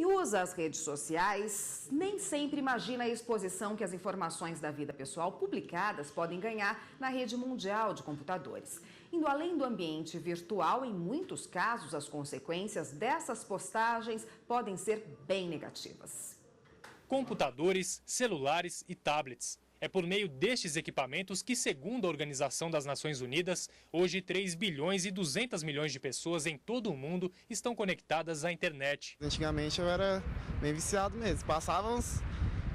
Quem usa as redes sociais nem sempre imagina a exposição que as informações da vida pessoal publicadas podem ganhar na rede mundial de computadores. Indo além do ambiente virtual, em muitos casos, as consequências dessas postagens podem ser bem negativas. Computadores, celulares e tablets. É por meio destes equipamentos que, segundo a Organização das Nações Unidas, hoje 3 bilhões e 200 milhões de pessoas em todo o mundo estão conectadas à internet. Antigamente eu era bem viciado mesmo, passávamos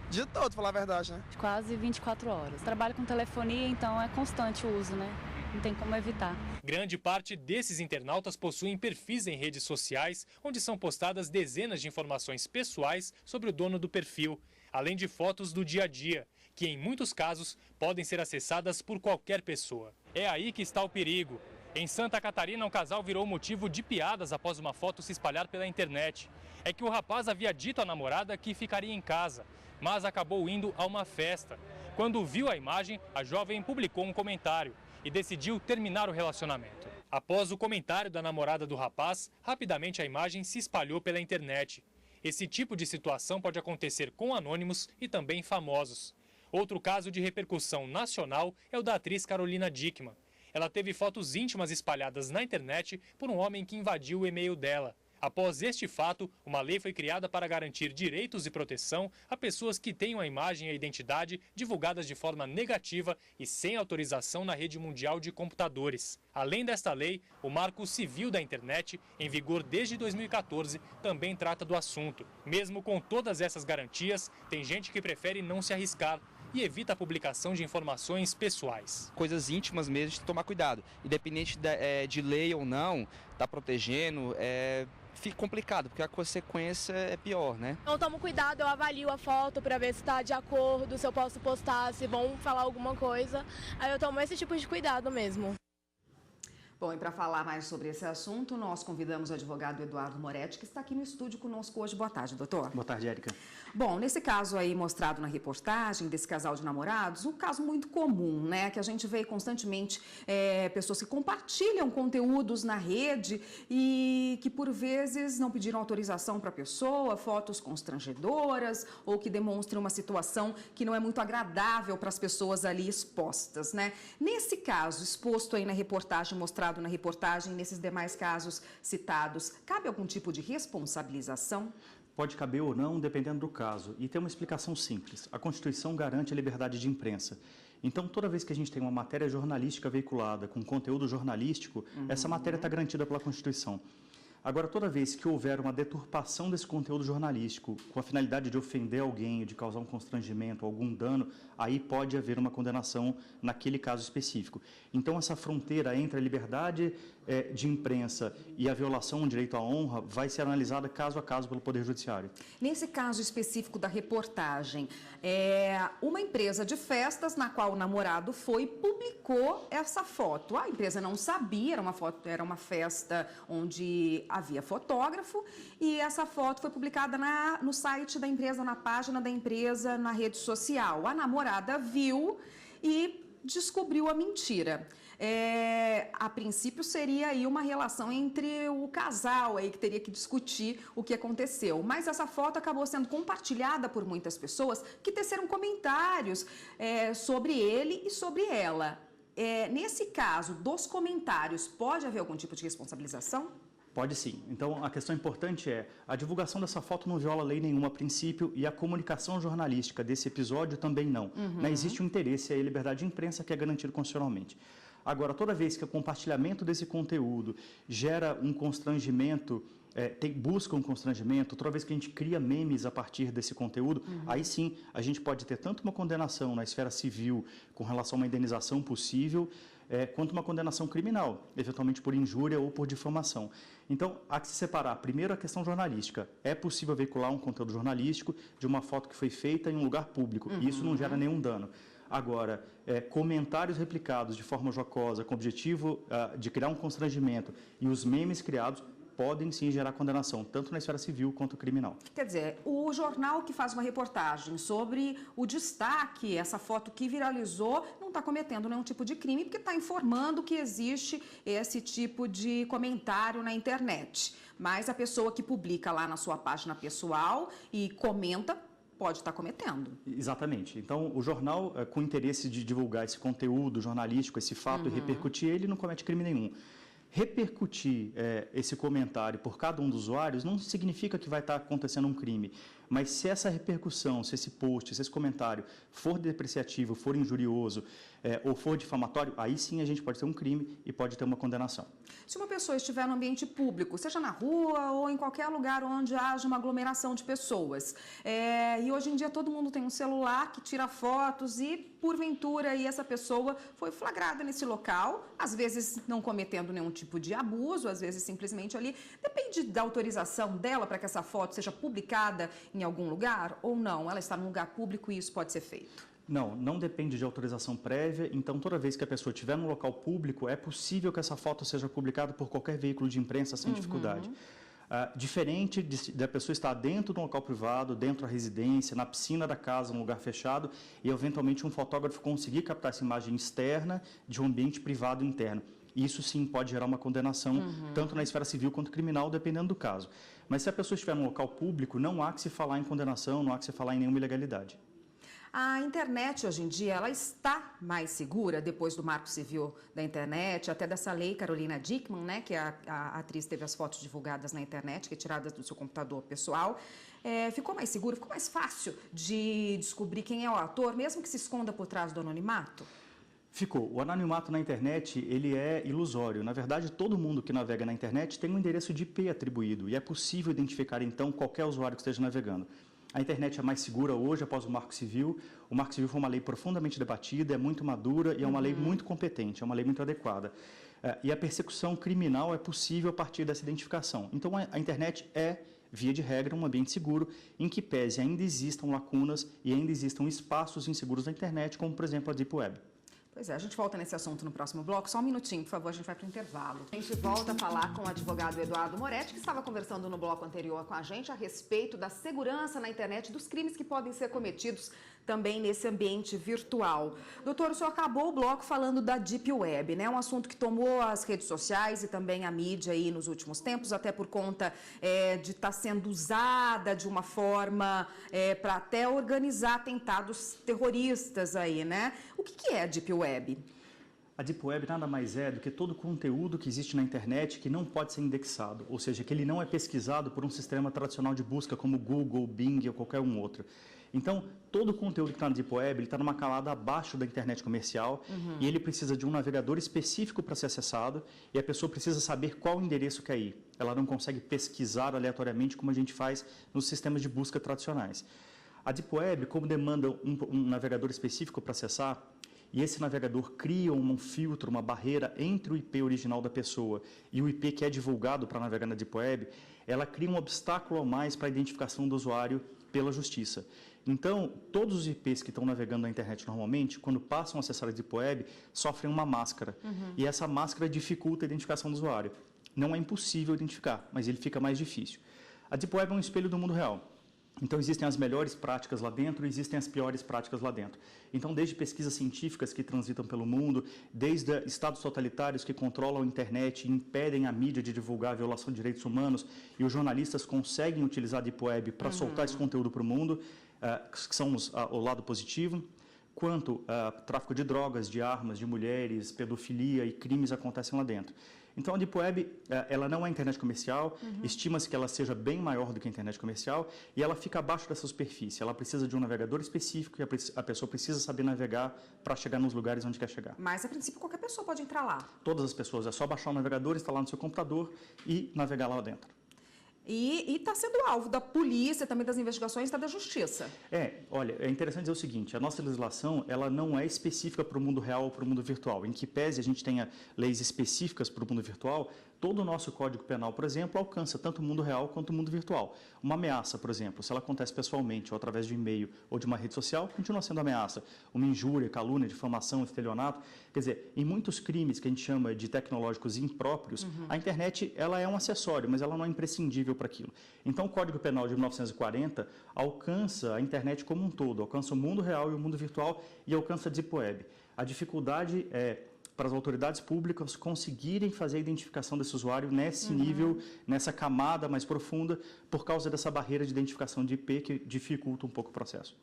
o dia todo, pra falar a verdade, né? Quase 24 horas. Trabalho com telefonia, então é constante o uso, né? Não tem como evitar. Grande parte desses internautas possuem perfis em redes sociais, onde são postadas dezenas de informações pessoais sobre o dono do perfil, além de fotos do dia a dia, que em muitos casos podem ser acessadas por qualquer pessoa. É aí que está o perigo. Em Santa Catarina, um casal virou motivo de piadas após uma foto se espalhar pela internet. É que o rapaz havia dito à namorada que ficaria em casa, mas acabou indo a uma festa. Quando viu a imagem, a jovem publicou um comentário e decidiu terminar o relacionamento. Após o comentário da namorada do rapaz, rapidamente a imagem se espalhou pela internet. Esse tipo de situação pode acontecer com anônimos e também famosos. Outro caso de repercussão nacional é o da atriz Carolina Dickmann. Ela teve fotos íntimas espalhadas na internet por um homem que invadiu o e-mail dela. Após este fato, uma lei foi criada para garantir direitos e proteção a pessoas que tenham a imagem e a identidade divulgadas de forma negativa e sem autorização na rede mundial de computadores. Além desta lei, o Marco Civil da Internet, em vigor desde 2014, também trata do assunto. Mesmo com todas essas garantias, tem gente que prefere não se arriscar e evita a publicação de informações pessoais. Coisas íntimas mesmo, de tomar cuidado. Independente de lei ou não, tá protegendo, fica complicado, porque a consequência é pior, né? Eu tomo cuidado, eu avalio a foto para ver se está de acordo, se eu posso postar, se vão falar alguma coisa. Aí eu tomo esse tipo de cuidado mesmo. Bom, e para falar mais sobre esse assunto, nós convidamos o advogado Eduardo Moretti, que está aqui no estúdio conosco hoje. Boa tarde, doutor. Boa tarde, Érica. Bom, nesse caso aí mostrado na reportagem desse casal de namorados, um caso muito comum, né? Que a gente vê constantemente pessoas que compartilham conteúdos na rede e que por vezes não pediram autorização para a pessoa, fotos constrangedoras ou que demonstram uma situação que não é muito agradável para as pessoas ali expostas, né? Nesse caso exposto aí na reportagem, mostrado na reportagem, nesses demais casos citados, cabe algum tipo de responsabilização? Pode caber ou não, dependendo do caso. E tem uma explicação simples. A Constituição garante a liberdade de imprensa. Então, toda vez que a gente tem uma matéria jornalística veiculada com conteúdo jornalístico, essa matéria está garantida pela Constituição. Agora, toda vez que houver uma deturpação desse conteúdo jornalístico com a finalidade de ofender alguém, de causar um constrangimento, algum dano, aí pode haver uma condenação naquele caso específico. Então, essa fronteira entre a liberdade de imprensa e a violação do direito à honra vai ser analisada caso a caso pelo Poder Judiciário. Nesse caso específico da reportagem, uma empresa de festas na qual o namorado foi publicou essa foto. A empresa não sabia, era uma festa onde havia fotógrafo e essa foto foi publicada no site da empresa, na página da empresa, na rede social. A namorada viu e descobriu a mentira. A princípio seria aí uma relação entre o casal aí que teria que discutir o que aconteceu, mas essa foto acabou sendo compartilhada por muitas pessoas que teceram comentários sobre ele e sobre ela. Nesse caso dos comentários, pode haver algum tipo de responsabilização? Pode sim. Então, a questão importante é, a divulgação dessa foto não viola lei nenhuma a princípio e a comunicação jornalística desse episódio também não. Existe um interesse à liberdade de imprensa que é garantido constitucionalmente. Agora, toda vez que o compartilhamento desse conteúdo gera um constrangimento, busca um constrangimento, toda vez que a gente cria memes a partir desse conteúdo, aí sim a gente pode ter tanto uma condenação na esfera civil com relação a uma indenização possível, quanto uma condenação criminal, eventualmente por injúria ou por difamação. Então, há que se separar, primeiro, a questão jornalística. É possível veicular um conteúdo jornalístico de uma foto que foi feita em um lugar público, e isso não gera nenhum dano. Agora, comentários replicados de forma jocosa, com o objetivo de criar um constrangimento, e os memes criados, podem sim gerar condenação, tanto na esfera civil quanto criminal. Quer dizer, o jornal que faz uma reportagem sobre o destaque, essa foto que viralizou, não está cometendo nenhum tipo de crime, porque está informando que existe esse tipo de comentário na internet. Mas a pessoa que publica lá na sua página pessoal e comenta, pode estar cometendo. Exatamente. Então, o jornal, com interesse de divulgar esse conteúdo jornalístico, esse fato e repercutir ele, não comete crime nenhum. Repercutir esse comentário por cada um dos usuários não significa que vai estar acontecendo um crime. Mas se essa repercussão, se esse post, se esse comentário for depreciativo, for injurioso ou for difamatório, aí sim a gente pode ter um crime e pode ter uma condenação. Se uma pessoa estiver no ambiente público, seja na rua ou em qualquer lugar onde haja uma aglomeração de pessoas, e hoje em dia todo mundo tem um celular que tira fotos e, porventura, aí essa pessoa foi flagrada nesse local, às vezes não cometendo nenhum tipo de abuso, às vezes simplesmente ali, depende da autorização dela para que essa foto seja publicada em algum lugar ou não? Ela está num lugar público e isso pode ser feito? Não depende de autorização prévia, então toda vez que a pessoa estiver no local público, é possível que essa foto seja publicada por qualquer veículo de imprensa sem dificuldade. Diferente da pessoa estar dentro de um local privado, dentro da residência, na piscina da casa, num lugar fechado, e eventualmente um fotógrafo conseguir captar essa imagem externa de um ambiente privado interno. Isso sim pode gerar uma condenação, tanto na esfera civil quanto criminal, dependendo do caso. Mas se a pessoa estiver num local público, não há que se falar em condenação, não há que se falar em nenhuma ilegalidade. A internet, hoje em dia, ela está mais segura depois do Marco Civil da internet, até dessa lei Carolina Dickmann, né, que a atriz teve as fotos divulgadas na internet, retiradas do seu computador pessoal. Ficou mais seguro, ficou mais fácil de descobrir quem é o ator, mesmo que se esconda por trás do anonimato? Ficou. O anonimato na internet, ele é ilusório. Na verdade, todo mundo que navega na internet tem um endereço de IP atribuído e é possível identificar, então, qualquer usuário que esteja navegando. A internet é mais segura hoje, após o Marco Civil. O Marco Civil foi uma lei profundamente debatida, é muito madura e é uma lei muito competente, é uma lei muito adequada. E a persecução criminal é possível a partir dessa identificação. Então, a internet é, via de regra, um ambiente seguro, em que pese ainda existam lacunas e ainda existam espaços inseguros na internet, como, por exemplo, a Deep Web. Pois é, a gente volta nesse assunto no próximo bloco. Só um minutinho, por favor, a gente vai para o intervalo. A gente volta a falar com o advogado Eduardo Moretti, que estava conversando no bloco anterior com a gente a respeito da segurança na internet, dos crimes que podem ser cometidos também nesse ambiente virtual. Doutor, o senhor acabou o bloco falando da Deep Web, né? Um assunto que tomou as redes sociais e também a mídia aí nos últimos tempos, até por conta de estar sendo usada de uma forma para até organizar atentados terroristas aí, né? O que é a Deep Web? A Deep Web nada mais é do que todo conteúdo que existe na internet que não pode ser indexado, ou seja, que ele não é pesquisado por um sistema tradicional de busca como Google, Bing ou qualquer um outro. Então, todo o conteúdo que está na Deep Web está numa camada abaixo da internet comercial e ele precisa de um navegador específico para ser acessado e a pessoa precisa saber qual endereço quer ir. Ela não consegue pesquisar aleatoriamente como a gente faz nos sistemas de busca tradicionais. A Deep Web, como demanda um navegador específico para acessar, e esse navegador cria um filtro, uma barreira entre o IP original da pessoa e o IP que é divulgado para navegar na Deep Web, ela cria um obstáculo a mais para a identificação do usuário pela justiça. Então, todos os IPs que estão navegando na internet normalmente, quando passam a acessar a Deep Web, sofrem uma máscara. E essa máscara dificulta a identificação do usuário. Não é impossível identificar, mas ele fica mais difícil. A Deep Web é um espelho do mundo real. Então, existem as melhores práticas lá dentro e existem as piores práticas lá dentro. Então, desde pesquisas científicas que transitam pelo mundo, desde estados totalitários que controlam a internet e impedem a mídia de divulgar a violação de direitos humanos, e os jornalistas conseguem utilizar a Deep Web para soltar esse conteúdo para o mundo, que são o lado positivo, quanto tráfico de drogas, de armas, de mulheres, pedofilia e crimes acontecem lá dentro. Então, a Deep Web, ela não é internet comercial, estima-se que ela seja bem maior do que a internet comercial e ela fica abaixo dessa superfície. Ela precisa de um navegador específico e a pessoa precisa saber navegar para chegar nos lugares onde quer chegar. Mas, a princípio, qualquer pessoa pode entrar lá? Todas as pessoas. É só baixar o navegador, instalar no seu computador e navegar lá dentro. E está sendo alvo da polícia, também das investigações, da justiça. Olha, é interessante dizer o seguinte, a nossa legislação, ela não é específica para o mundo real ou para o mundo virtual. Em que pese a gente tenha leis específicas para o mundo virtual, Todo o nosso Código Penal, por exemplo, alcança tanto o mundo real quanto o mundo virtual. Uma ameaça, por exemplo, se ela acontece pessoalmente ou através de e-mail ou de uma rede social, continua sendo ameaça. Uma injúria, calúnia, difamação, estelionato. Quer dizer, em muitos crimes que a gente chama de tecnológicos impróprios, a internet ela é um acessório, mas ela não é imprescindível para aquilo. Então, o Código Penal de 1940 alcança a internet como um todo, alcança o mundo real e o mundo virtual e alcança a Deep Web. A dificuldade é para as autoridades públicas conseguirem fazer a identificação desse usuário nesse nível, nessa camada mais profunda, por causa dessa barreira de identificação de IP que dificulta um pouco o processo.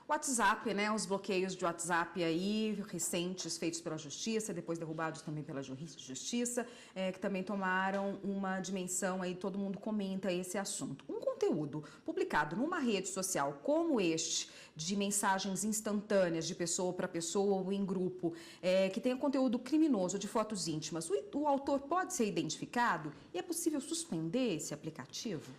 WhatsApp, né? Os bloqueios de WhatsApp aí, recentes, feitos pela Justiça, depois derrubados também pela Justiça, que também tomaram uma dimensão aí, todo mundo comenta esse assunto. Um conteúdo publicado numa rede social como este, de mensagens instantâneas de pessoa para pessoa ou em grupo, que tenha conteúdo criminoso de fotos íntimas, o autor pode ser identificado e é possível suspender esse aplicativo?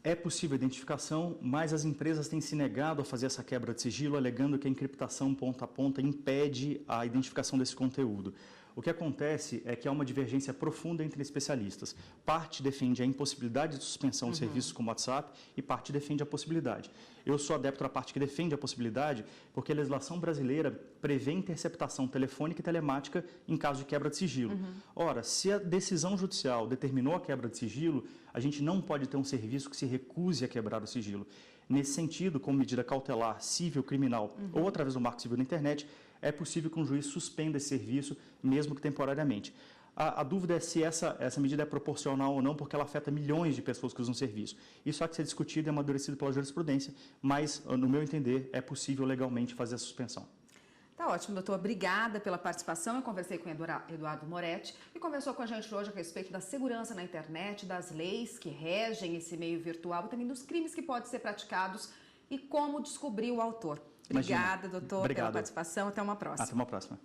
É possível a identificação, mas as empresas têm se negado a fazer essa quebra de sigilo, alegando que a encriptação ponta a ponta impede a identificação desse conteúdo. O que acontece é que há uma divergência profunda entre especialistas. Parte defende a impossibilidade de suspensão de serviços como WhatsApp e parte defende a possibilidade. Eu sou adepto da parte que defende a possibilidade porque a legislação brasileira prevê interceptação telefônica e telemática em caso de quebra de sigilo. Ora, se a decisão judicial determinou a quebra de sigilo, a gente não pode ter um serviço que se recuse a quebrar o sigilo. Nesse sentido, como medida cautelar, civil, criminal ou através do marco civil na internet, é possível que um juiz suspenda esse serviço, mesmo que temporariamente. A dúvida é se essa medida é proporcional ou não, porque ela afeta milhões de pessoas que usam o serviço. Isso há que ser discutido e amadurecido pela jurisprudência, mas, no meu entender, é possível legalmente fazer a suspensão. Tá ótimo, doutor. Obrigada pela participação. Eu conversei com o Eduardo Moretti e conversou com a gente hoje a respeito da segurança na internet, das leis que regem esse meio virtual e também dos crimes que podem ser praticados e como descobrir o autor. Obrigada, doutor, pela participação. Até uma próxima. Até uma próxima.